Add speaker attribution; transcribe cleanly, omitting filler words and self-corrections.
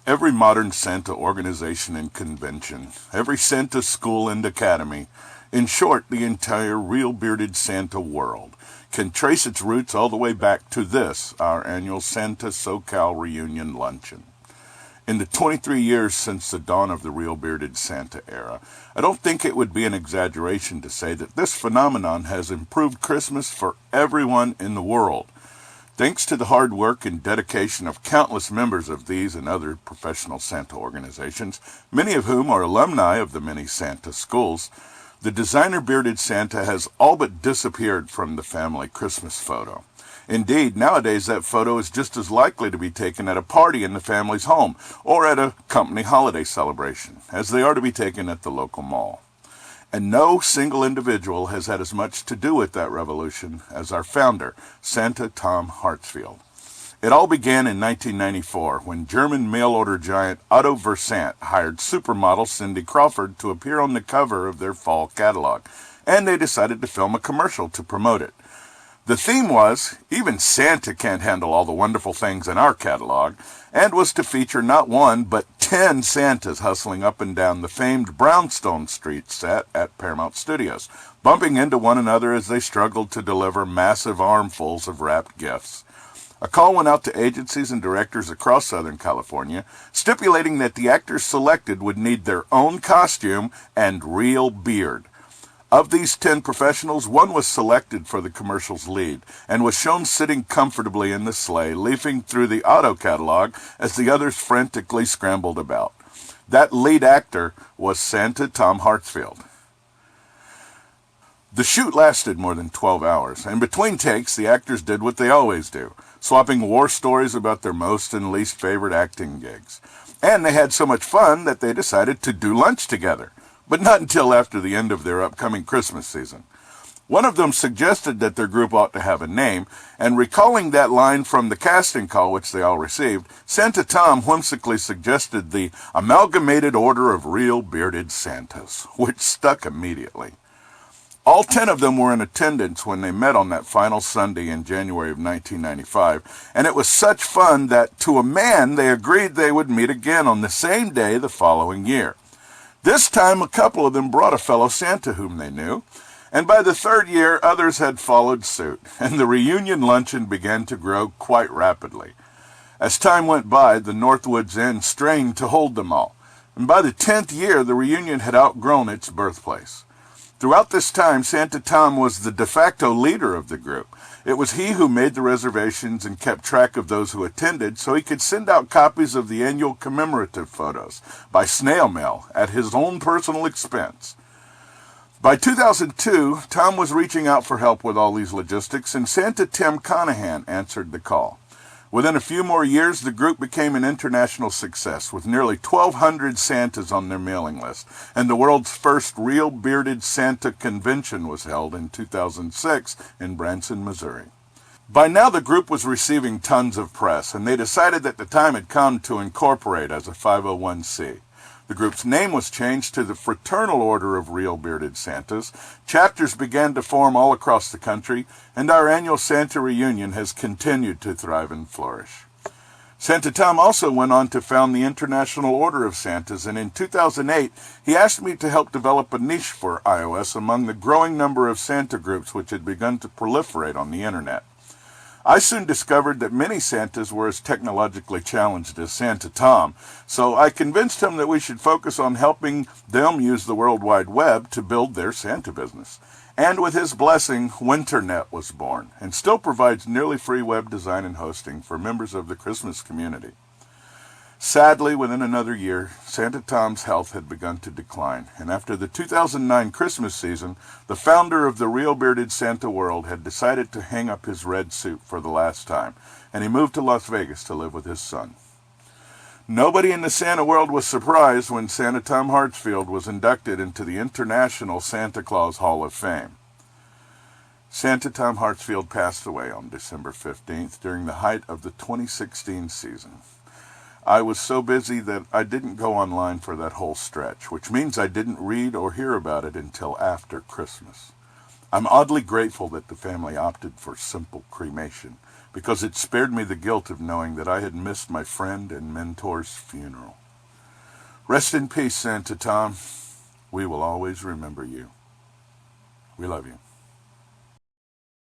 Speaker 1: Every modern Santa organization and convention, every Santa school and academy, in short, the entire real bearded Santa world, can trace its roots all the way back to this, our annual Santa SoCal Reunion Luncheon. In the 23 years since the dawn of the real bearded Santa era, I don't think it would be an exaggeration to say that this phenomenon has improved Christmas for everyone in the world. Thanks to the hard work and dedication of countless members of these and other professional Santa organizations, many of whom are alumni of the many Santa schools, the designer bearded Santa has all but disappeared from the family Christmas photo. Indeed, nowadays that photo is just as likely to be taken at a party in the family's home or at a company holiday celebration as they are to be taken at the local mall. And no single individual has had as much to do with that revolution as our founder, Santa Tom Hartsfield. It all began in 1994 when German mail-order giant OTTO Versand hired supermodel Cindy Crawford to appear on the cover of their fall catalog, and they decided to film a commercial to promote it. The theme was, even Santa can't handle all the wonderful things in our catalog, and was to feature not one, but 10 Santas hustling up and down the famed Brownstone Street set at Paramount Studios, bumping into one another as they struggled to deliver massive armfuls of wrapped gifts. A call went out to agencies and directors across Southern California, stipulating that the actors selected would need their own costume and real beard. Of these 10 professionals, one was selected for the commercial's lead and was shown sitting comfortably in the sleigh, leafing through the OTTO catalog as the others frantically scrambled about. That lead actor was Santa Tom Hartsfield. The shoot lasted more than 12 hours, and between takes, the actors did what they always do, swapping war stories about their most and least favorite acting gigs. And they had so much fun that they decided to do lunch together, but not until after the end of their upcoming Christmas season. One of them suggested that their group ought to have a name, and recalling that line from the casting call which they all received, Santa Tom whimsically suggested the Amalgamated Order of Real Bearded Santas, which stuck immediately. All 10 of them were in attendance when they met on that final Sunday in January of 1995, and it was such fun that, to a man, they agreed they would meet again on the same day the following year. This time, a couple of them brought a fellow Santa whom they knew, and by the third year, others had followed suit, and the reunion luncheon began to grow quite rapidly. As time went by, the Northwoods Inn strained to hold them all, and by the 10th year, the reunion had outgrown its birthplace. Throughout this time, Santa Tom was the de facto leader of the group. It was he who made the reservations and kept track of those who attended so he could send out copies of the annual commemorative photos by snail mail at his own personal expense. By 2002, Tom was reaching out for help with all these logistics, and Santa Tim Conahan answered the call. Within a few more years, the group became an international success, with nearly 1,200 Santas on their mailing list, and the world's first real bearded Santa convention was held in 2006 in Branson, Missouri. By now, the group was receiving tons of press, and they decided that the time had come to incorporate as a 501c. The group's name was changed to the Fraternal Order of Real Bearded Santas. Chapters began to form all across the country, and our annual Santa reunion has continued to thrive and flourish. Santa Tom also went on to found the International Order of Santas, and in 2008, he asked me to help develop a niche for iOS among the growing number of Santa groups which had begun to proliferate on the internet. I soon discovered that many Santas were as technologically challenged as Santa Tom, so I convinced him that we should focus on helping them use the World Wide Web to build their Santa business. And with his blessing, WinterNet was born, and still provides nearly free web design and hosting for members of the Christmas community. Sadly, within another year, Santa Tom's health had begun to decline, and after the 2009 Christmas season, the founder of the Real Bearded Santa world had decided to hang up his red suit for the last time, and he moved to Las Vegas to live with his son. Nobody in the Santa world was surprised when Santa Tom Hartsfield was inducted into the International Santa Claus Hall of Fame. Santa Tom Hartsfield passed away on December 15th during the height of the 2016 season. I was so busy that I didn't go online for that whole stretch, which means I didn't read or hear about it until after Christmas. I'm oddly grateful that the family opted for simple cremation, because it spared me the guilt of knowing that I had missed my friend and mentor's funeral. Rest in peace, Santa Tom. We will always remember you. We love you.